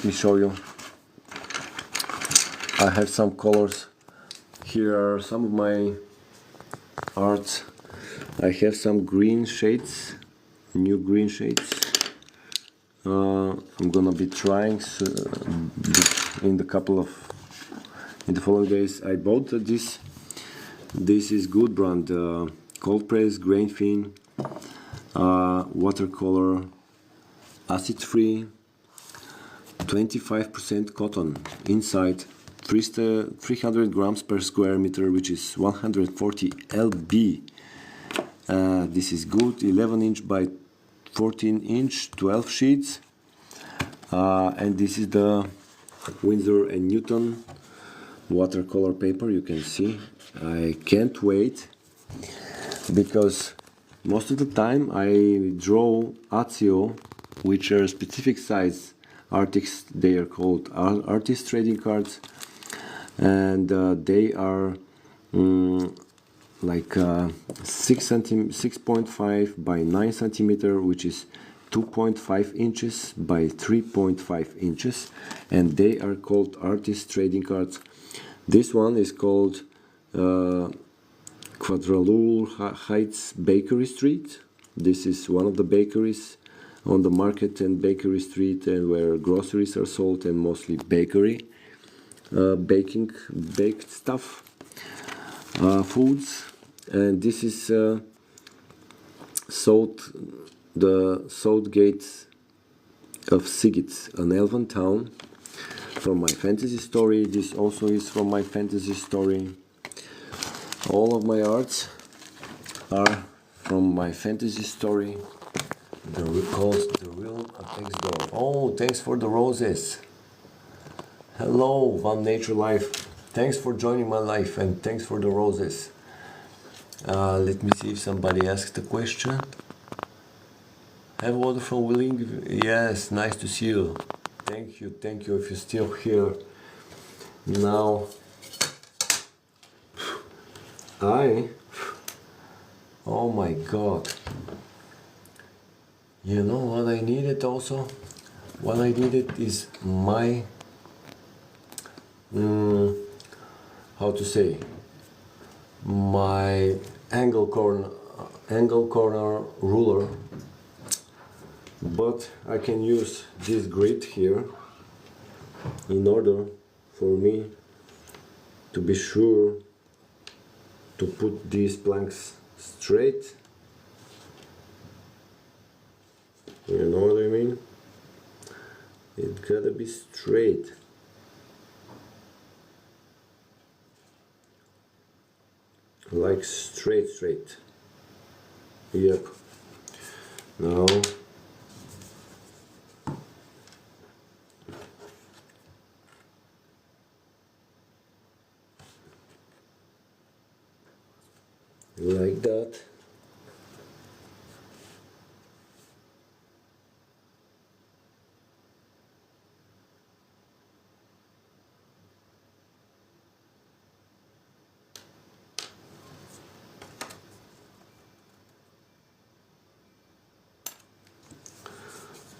Let me show you. I have some colors. Here are some of my arts. I have some green shades, new green shades. I'm gonna be trying in the following days. I bought this. This is good brand, cold press, grain thin, watercolor, acid free, 25% cotton inside, 300 grams per square meter, which is 140 lb. This is good, 11 inch by 14 inch, 12 sheets, and this is the Winsor & Newton watercolor paper. You can see I can't wait, because most of the time I draw Azio, which are specific size artists. They are called artist trading cards, and they are like 6.5 by 9 centimeter, which is 2.5 inches by 3.5 inches, and they are called artist trading cards. This one is called Quadrillure Heights Bakery Street. This is one of the bakeries on the Market and Bakery Street, and where groceries are sold, and mostly bakery, baked stuff, foods. And this is the South Gates of Sigitz, an elven town, from my fantasy story. This also is from my fantasy story. All of my arts are from my fantasy story. The real Apex Door. Oh, thanks for the roses. Hello, One Nature Life. Thanks for joining my life, and thanks for the roses. Let me see if somebody asked a question. Have water from Willing? Yes, nice to see you. Thank you if you're still here. Now, oh my god. You know what I needed also? What I needed is my, how to say, my angle corner ruler, but I can use this grid here in order for me to be sure to put these planks straight. You know what I mean? It gotta be straight. Like straight. Yep. Now like that.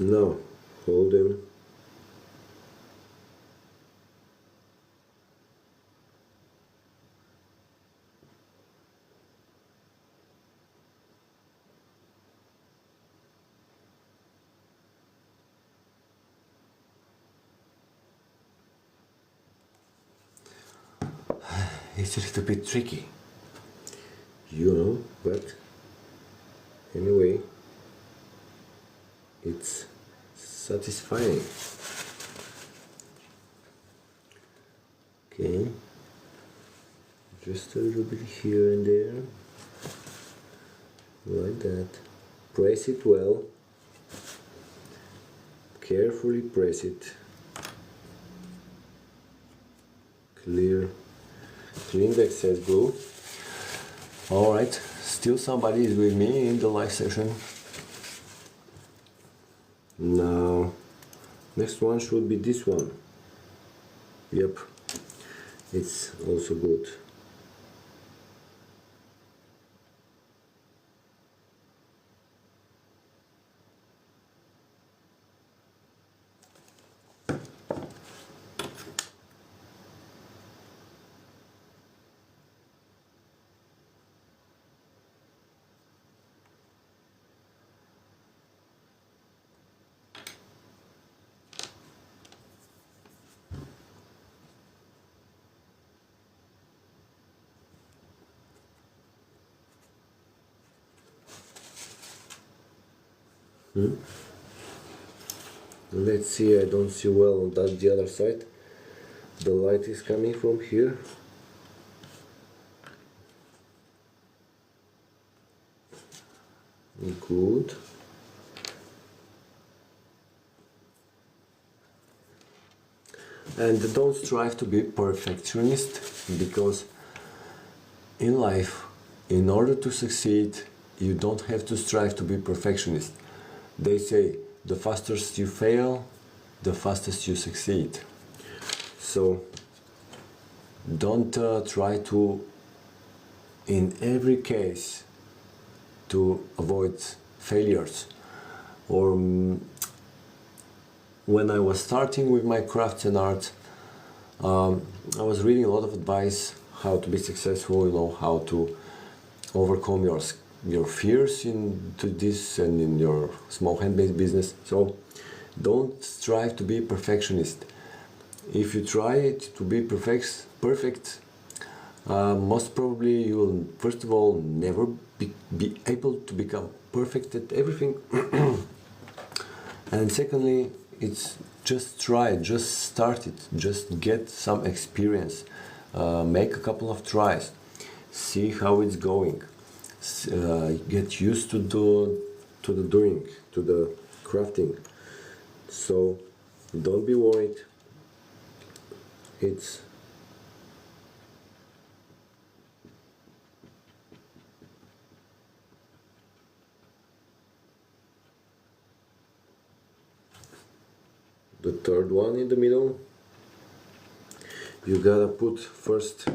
Now, hold them. It's a little bit tricky, you know, but anyway, it's satisfying. Okay, just a little bit here and there, like that. Press it well, carefully press it. Clean the excess glue. Alright, still somebody is with me in the live session. Now, next one should be this one. Yep, it's also good. Let's see, I don't see well on that the other side. The light is coming from here. Good. And don't strive to be perfectionist, because in life, in order to succeed, you don't have to strive to be perfectionist. They say the fastest you fail, the fastest you succeed. So don't try to, in every case, to avoid failures. Or when I was starting with my crafts and art, I was reading a lot of advice how to be successful, you know, how to overcome your fears into this and in your small handmade business. So don't strive to be perfectionist. If you try it to be perfect, most probably you will, first of all, never be able to become perfect at everything. And secondly, it's just try, just start it, just get some experience, make a couple of tries, see how it's going, get used to the doing, to the crafting. So don't be worried. It's the third one in the middle. You gotta put first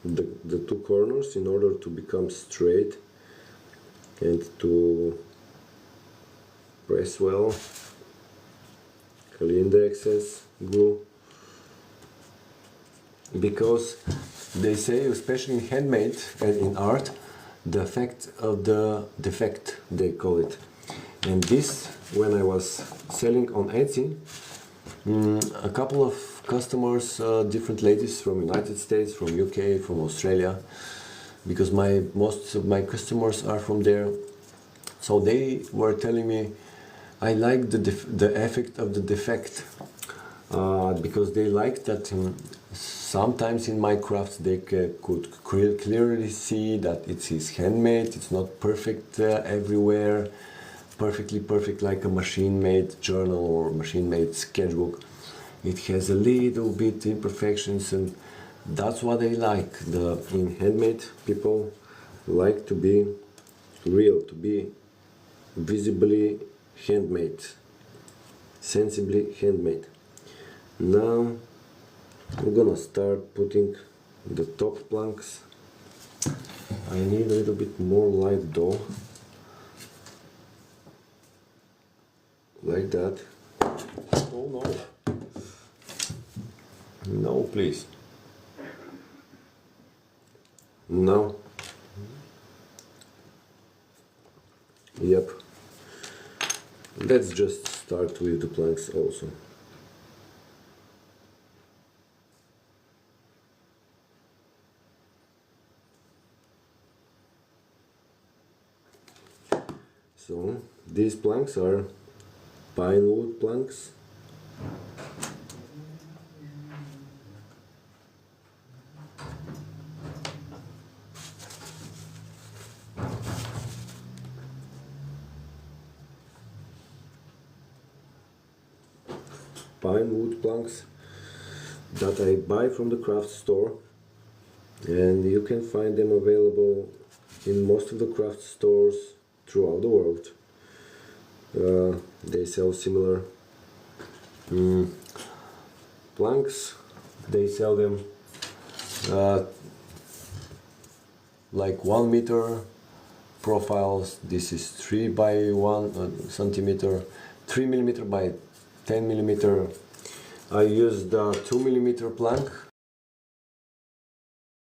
the two corners in order to become straight and to press well, clean the excess glue, because they say, especially in handmade and in art, the effect of the defect, they call it. And this, when I was selling on Etsy, a couple of customers, different ladies from United States, from UK, from Australia, because most of my customers are from there. So they were telling me, I like the effect of the defect, because they like that sometimes in my crafts they could clearly see that it is handmade, it's not perfect everywhere, perfectly perfect like a machine-made journal or machine-made sketchbook. It has a little bit imperfections, and that's what they like. In handmade, people like to be real, to be visibly handmade, sensibly handmade. Now I'm gonna start putting the top planks. I need a little bit more light though, like that. Oh no, no please, no. Yep, let's just start with the planks also. So these planks are pine wood planks. Pine wood planks that I buy from the craft store, and you can find them available in most of the craft stores throughout the world. They sell similar planks. They sell them like 1 meter profiles. This is 3 by 1 centimeter, 3 millimeter by 10 millimeter. I used the 2 millimeter plank